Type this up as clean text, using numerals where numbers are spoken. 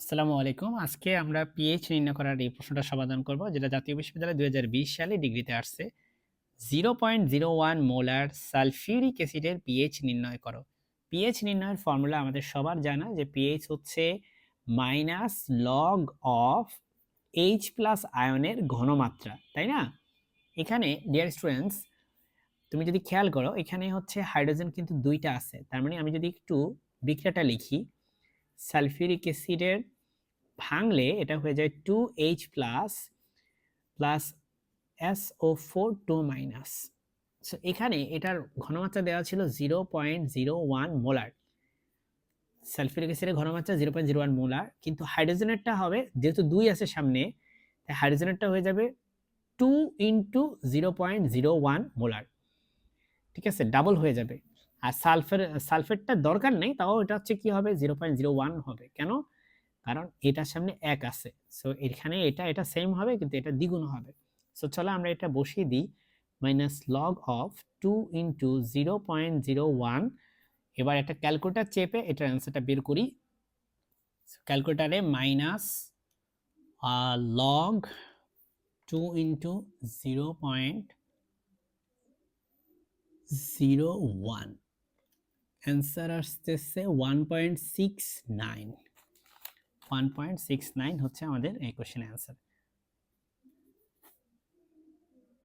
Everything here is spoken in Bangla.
আসসালামু আলাইকুম। আজকে আমরা পিএইচ নির্ণয় করার এই প্রশ্নটা সমাধান করব, যেটা জাতীয় বিশ্ববিদ্যালয় ২০২০ সালে ডিগ্রিতে আসছে। 0.01 মোলার সালফিউরিক অ্যাসিডের পিএইচ নির্ণয় করো। পিএইচ নির্ণয়ের ফর্মুলা আমাদের সবার জানা, যে পিএইচ হচ্ছে minus log of H plus আয়নের ঘনমাত্রা, তাই না? এখানে ডিয়ার স্টুডেন্টস, তুমি যদি খেয়াল করো, এখানে হচ্ছে হাইড্রোজেন কিন্তু দুইটা আছে। তার মানে আমি যদি একটু বিক্রিয়াটা লিখি, সালফিউরিক অ্যাসিডের ভাঙলে এটা হয়ে যায় 2H plus plus SO4 2 minus. So এখানে এটার ঘনমাত্রা দেওয়া ছিল 0.01 মোলার। সালফিউরিক অ্যাসিডের ঘনমাত্রা 0.01 মোলার, কিন্তু হাইড্রোজেনেরটা হবে, যেহেতু 2 আছে সামনে, তাই হাইড্রোজেনেরটা হয়ে যাবে 2 ইন্টু 0.01 মোলার। ঠিক আছে, ডাবল হয়ে যাবে। আর সালফেটটা দরকার নেই, তাও এটা হচ্ছে কি হবে, 0.01 হবে। কেন? কারণ এটার সামনে 1 আছে। সো এখানে এটা সেম হবে, কিন্তু এটা দ্বিগুণ হবে। সো চলো আমরা এটা বসিয়ে দিই, মাইনাস লগ অফ 2 ইন্টু 0.01। এবার একটা ক্যালকুলেটার চেপে এটার অ্যান্সারটা বের করি। ক্যালকুলেটারে মাইনাস লগ 2 ইন্টু 0.01, অ্যান্সার আসতেছে 1.69। 1.69 হচ্ছে আমাদের এই কোশ্চেনের অ্যান্সার।